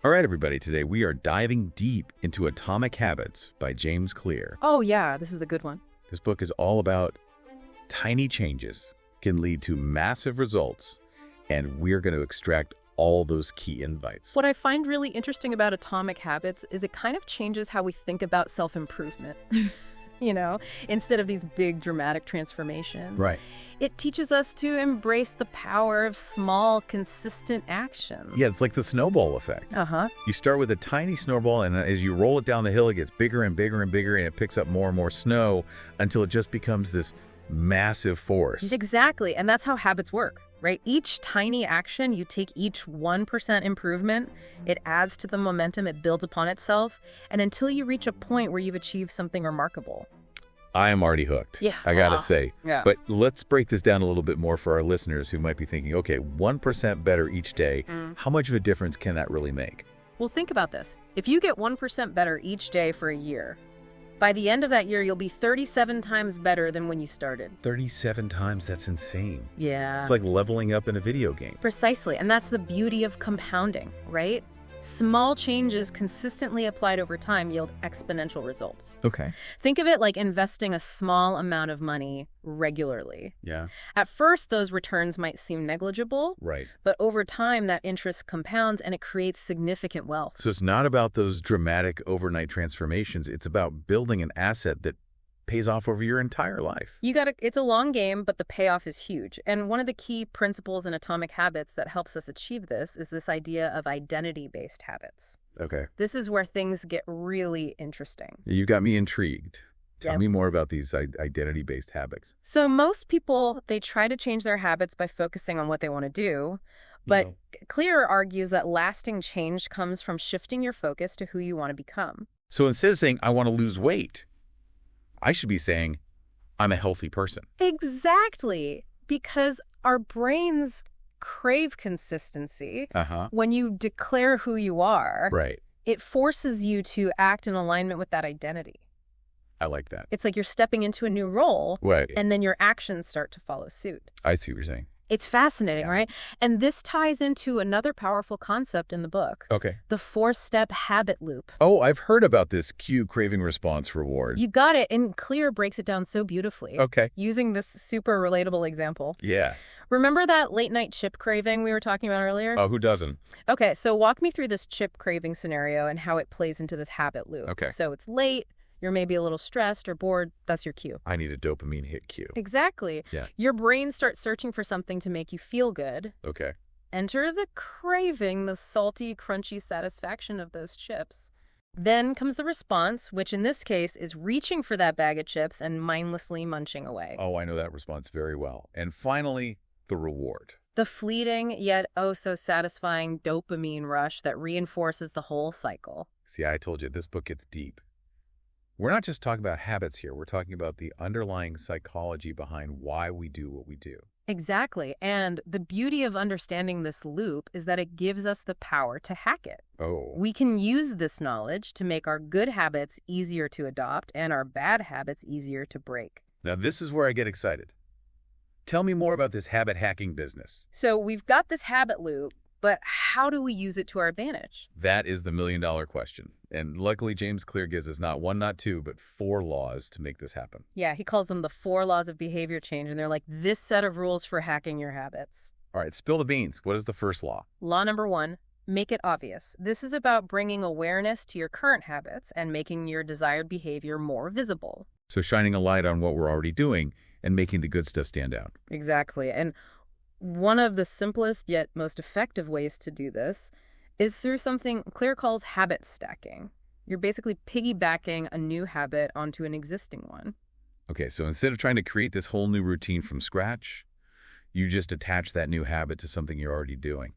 All right, everybody, today we are diving deep into Atomic Habits by James Clear. Oh, yeah, this is a good one. This book is all about tiny changes can lead to massive results, and we're going to extract all those key insights. What I find really interesting about Atomic Habits is it kind of changes how we think about self-improvement. Instead of these big dramatic transformations. Right. It teaches us to embrace the power of small, consistent actions. Yeah, it's like the snowball effect. Uh-huh. You start with a tiny snowball, and as you roll it down the hill, it gets bigger and bigger and bigger, and it picks up more and more snow until it just becomes this massive force. Exactly, and that's how habits work, right? Each tiny action, you take each 1% improvement, it adds to the momentum, it builds upon itself, and until you reach a point where you've achieved something remarkable. I am already hooked. Yeah. I gotta say. Yeah. But let's break this down a little bit more for our listeners who might be thinking, okay, 1% better each day. How much of a difference can that really make? Well, think about this. If you get 1% better each day for a year, by the end of that year, you'll be 37 times better than when you started. 37 times? That's insane. Yeah. It's like leveling up in a video game. Precisely. And that's the beauty of compounding, right? Small changes consistently applied over time yield exponential results. Okay. Think of it like investing a small amount of money regularly. Yeah. At first, those returns might seem negligible, Right. but over time, that interest compounds and it creates significant wealth. So it's not about those dramatic overnight transformations. It's about building an asset that pays off over your entire life. It's a long game, but the payoff is huge. And one of the key principles in Atomic Habits that helps us achieve this is this idea of identity-based habits. Okay. This is where things get really interesting. You got me intrigued. Tell Yep. me more about these identity-based habits. So most people, they try to change their habits by focusing on what they want to do. But Clear argues that lasting change comes from shifting your focus to who you want to become. So instead of saying, I want to lose weight, I should be saying, I'm a healthy person. Exactly. Because our brains crave consistency. Uh-huh. When you declare who you are, Right. it forces you to act in alignment with that identity. I like that. It's like you're stepping into a new role, Right. and then your actions start to follow suit. I see what you're saying. It's fascinating, Yeah. right? And this ties into another powerful concept in the book, Okay. the 4-step habit loop. Oh, I've heard about this cue craving response reward. You got it, and Clear breaks it down so beautifully. Okay. Using this super relatable example. Yeah. Remember that late night chip craving we were talking about earlier? Oh, who doesn't? Okay, so walk me through this chip craving scenario and how it plays into this habit loop. Okay. So it's late, you're maybe a little stressed or bored, that's your cue. I need a dopamine hit cue. Exactly. Yeah. Your brain starts searching for something to make you feel good. Okay. Enter the craving, the salty, crunchy satisfaction of those chips. Then comes the response, which in this case is reaching for that bag of chips and mindlessly munching away. Oh, I know that response very well. And finally, the reward. The fleeting yet oh so satisfying dopamine rush that reinforces the whole cycle. See, I told you, this book gets deep. We're not just talking about habits here. We're talking about the underlying psychology behind why we do what we do. Exactly. And the beauty of understanding this loop is that it gives us the power to hack it. Oh. We can use this knowledge to make our good habits easier to adopt and our bad habits easier to break. Now, this is where I get excited. Tell me more about this habit hacking business. So we've got this habit loop, but how do we use it to our advantage? That is the million-dollar question. And luckily, James Clear gives us not one, not two, but 4 laws to make this happen. Yeah, he calls them the 4 laws of behavior change, and they're like this set of rules for hacking your habits. All right, spill the beans. What is the first law? Law number 1, make it obvious. This is about bringing awareness to your current habits and making your desired behavior more visible. So shining a light on what we're already doing and making the good stuff stand out. Exactly. And one of the simplest yet most effective ways to do this is through something Clear calls habit stacking. You're basically piggybacking a new habit onto an existing one. Okay, so instead of trying to create this whole new routine from scratch, you just attach that new habit to something you're already doing.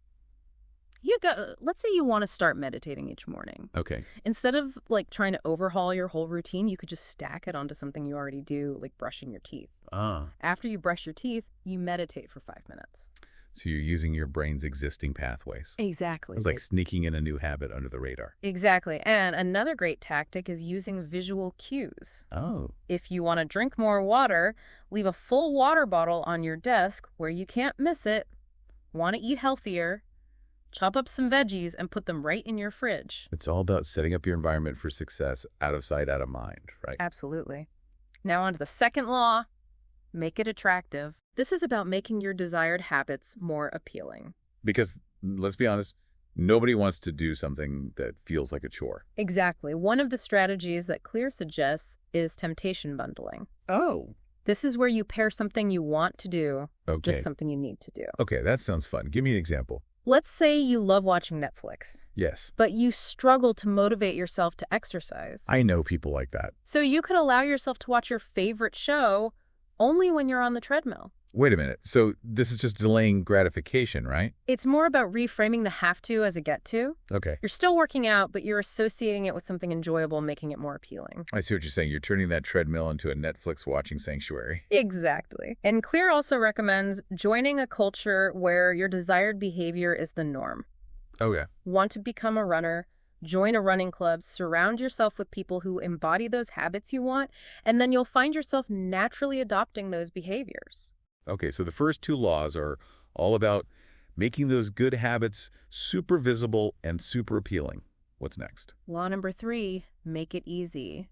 Let's say you want to start meditating each morning. Okay. Instead of trying to overhaul your whole routine, you could just stack it onto something you already do, like brushing your teeth. After you brush your teeth, you meditate for 5 minutes. So you're using your brain's existing pathways. Exactly. It's like sneaking in a new habit under the radar. Exactly. And another great tactic is using visual cues. Oh. If you want to drink more water, leave a full water bottle on your desk where you can't miss it. Want to eat healthier? Chop up some veggies and put them right in your fridge. It's all about setting up your environment for success, out of sight, out of mind, right? Absolutely. Now on to the second law, make it attractive. This is about making your desired habits more appealing. Because, let's be honest, nobody wants to do something that feels like a chore. Exactly. One of the strategies that Clear suggests is temptation bundling. Oh. This is where you pair something you want to do Okay. with something you need to do. Okay, that sounds fun. Give me an example. Let's say you love watching Netflix, Yes. but you struggle to motivate yourself to exercise. I know people like that. So you could allow yourself to watch your favorite show only when you're on the treadmill. Wait a minute. So this is just delaying gratification, right? It's more about reframing the have to as a get to. Okay. You're still working out, but you're associating it with something enjoyable, making it more appealing. I see what you're saying. You're turning that treadmill into a Netflix watching sanctuary. Exactly. And Clear also recommends joining a culture where your desired behavior is the norm. Okay. Want to become a runner? Join a running club, surround yourself with people who embody those habits you want, and then you'll find yourself naturally adopting those behaviors. Okay, so the first two laws are all about making those good habits super visible and super appealing. What's next? Law number 3, make it easy.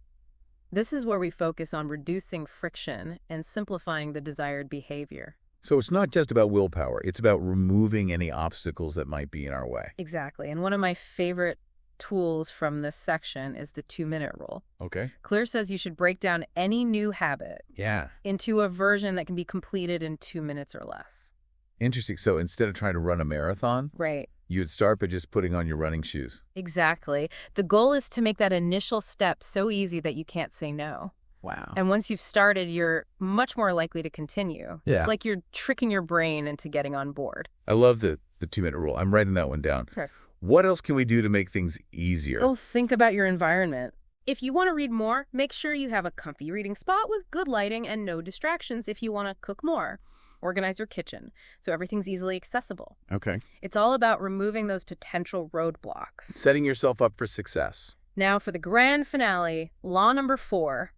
This is where we focus on reducing friction and simplifying the desired behavior. So it's not just about willpower. It's about removing any obstacles that might be in our way. Exactly. And one of my favorite tools from this section is the 2-minute rule. Okay. Clear says you should break down any new habit Yeah. into a version that can be completed in 2 minutes or less. Interesting. So instead of trying to run a marathon, Right. you would start by just putting on your running shoes. Exactly. The goal is to make that initial step so easy that you can't say no. Wow. And once you've started, you're much more likely to continue. Yeah. It's like you're tricking your brain into getting on board. I love the 2-minute rule. I'm writing that one down. Sure. What else can we do to make things easier? Oh, think about your environment. If you want to read more, make sure you have a comfy reading spot with good lighting and no distractions if you want to cook more. Organize your kitchen so everything's easily accessible. Okay. It's all about removing those potential roadblocks. Setting yourself up for success. Now for the grand finale, law number 4,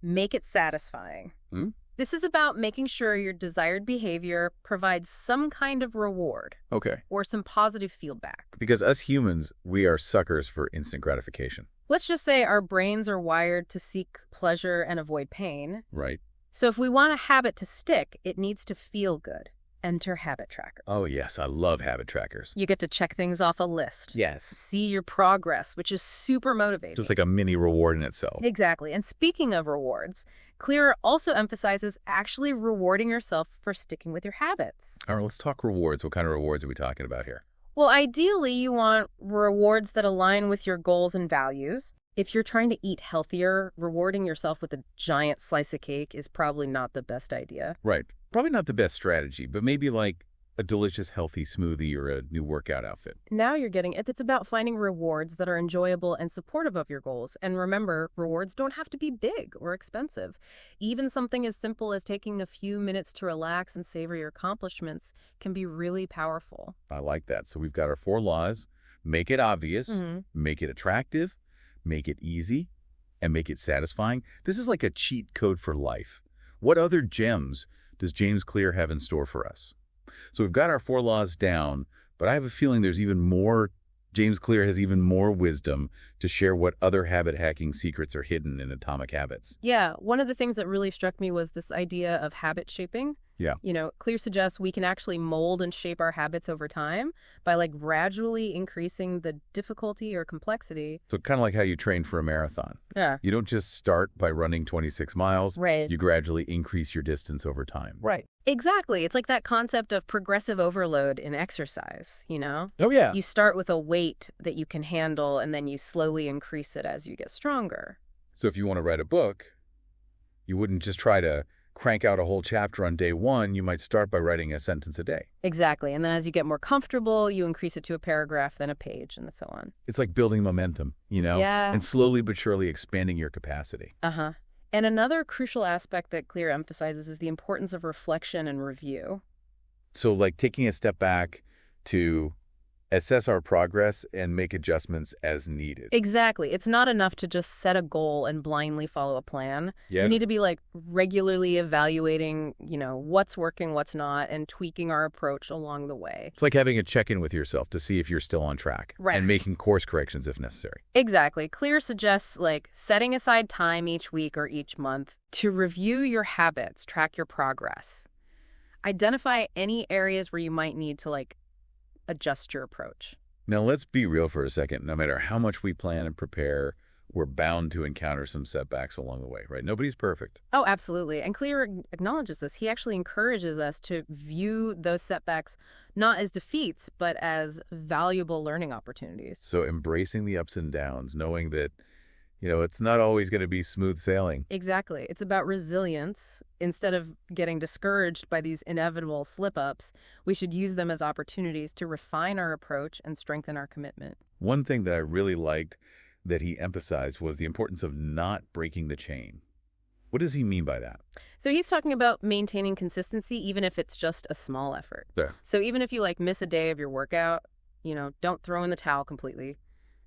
make it satisfying. This is about making sure your desired behavior provides some kind of reward Okay. or some positive feedback. Because us humans, we are suckers for instant gratification. Let's just say our brains are wired to seek pleasure and avoid pain. Right. So if we want a habit to stick, it needs to feel good. Enter habit trackers. Oh, yes. I love habit trackers. You get to check things off a list. Yes. See your progress, which is super motivating. Just like a mini reward in itself. Exactly. And speaking of rewards, Clear also emphasizes actually rewarding yourself for sticking with your habits. All right, let's talk rewards. What kind of rewards are we talking about here? Well, ideally, you want rewards that align with your goals and values. If you're trying to eat healthier, rewarding yourself with a giant slice of cake is probably not the best idea. Right. Probably not the best strategy, but maybe like a delicious, healthy smoothie or a new workout outfit. Now you're getting it. It's about finding rewards that are enjoyable and supportive of your goals. And remember, rewards don't have to be big or expensive. Even something as simple as taking a few minutes to relax and savor your accomplishments can be really powerful. I like that. So we've got our 4 laws. Make it obvious, make it attractive, make it easy, and make it satisfying. This is like a cheat code for life. What other gems does James Clear have in store for us? So we've got our 4 laws down, but I have a feeling there's even more. James Clear has even more wisdom to share what other habit hacking secrets are hidden in Atomic Habits. Yeah, one of the things that really struck me was this idea of habit shaping. Yeah. You know, Clear suggests we can actually mold and shape our habits over time by gradually increasing the difficulty or complexity. So kind of like how you train for a marathon. Yeah. You don't just start by running 26 miles. Right. You gradually increase your distance over time. Right. Exactly. It's like that concept of progressive overload in exercise, you know? Oh, yeah. You start with a weight that you can handle, and then you slowly increase it as you get stronger. So if you want to write a book, you wouldn't just try to crank out a whole chapter on day 1. You might start by writing a sentence a day. Exactly. And then as you get more comfortable, you increase it to a paragraph, then a page, and so on. It's like building momentum, you know? Yeah. And slowly but surely expanding your capacity. Uh-huh. And another crucial aspect that Clear emphasizes is the importance of reflection and review. So like taking a step back to Assess our progress and make adjustments as needed. Exactly. It's not enough to just set a goal and blindly follow a plan. Yeah. We need to be like regularly evaluating, what's working, what's not, and tweaking our approach along the way. It's like having a check-in with yourself to see if you're still on track. Right. And making course corrections if necessary. Exactly. Clear suggests like setting aside time each week or each month to review your habits, track your progress. Identify any areas where you might need to adjust your approach. Now, let's be real for a second. No matter how much we plan and prepare, we're bound to encounter some setbacks along the way, right? Nobody's perfect. Oh, absolutely. And Clear acknowledges this. He actually encourages us to view those setbacks not as defeats, but as valuable learning opportunities. So embracing the ups and downs, knowing that, it's not always going to be smooth sailing. Exactly. It's about resilience. Instead of getting discouraged by these inevitable slip-ups, we should use them as opportunities to refine our approach and strengthen our commitment. One thing that I really liked that he emphasized was the importance of not breaking the chain. What does he mean by that? So he's talking about maintaining consistency, even if it's just a small effort. Yeah. So even if you miss a day of your workout, don't throw in the towel completely.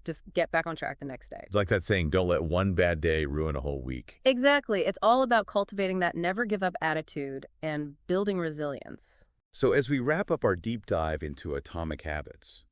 Just get back on track the next day. It's like that saying, don't let one bad day ruin a whole week. Exactly. It's all about cultivating that never give up attitude and building resilience. So as we wrap up our deep dive into Atomic Habits,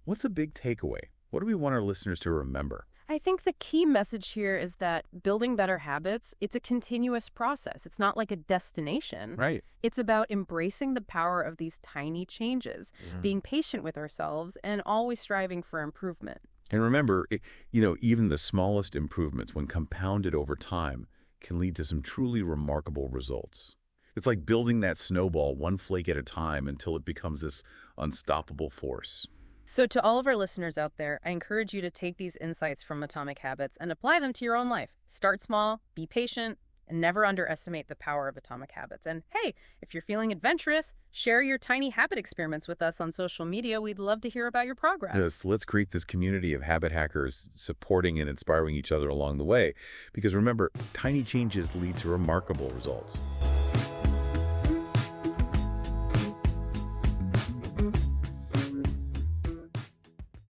what's a big takeaway? What do we want our listeners to remember? I think the key message here is that building better habits, it's a continuous process. It's not like a destination. Right. It's about embracing the power of these tiny changes, being patient with ourselves, and always striving for improvement. And remember, even the smallest improvements, when compounded over time, can lead to some truly remarkable results. It's like building that snowball one flake at a time until it becomes this unstoppable force. So to all of our listeners out there, I encourage you to take these insights from Atomic Habits and apply them to your own life. Start small, be patient, and never underestimate the power of Atomic Habits. And hey, if you're feeling adventurous, share your tiny habit experiments with us on social media. We'd love to hear about your progress. Yes, let's create this community of habit hackers supporting and inspiring each other along the way. Because remember, tiny changes lead to remarkable results.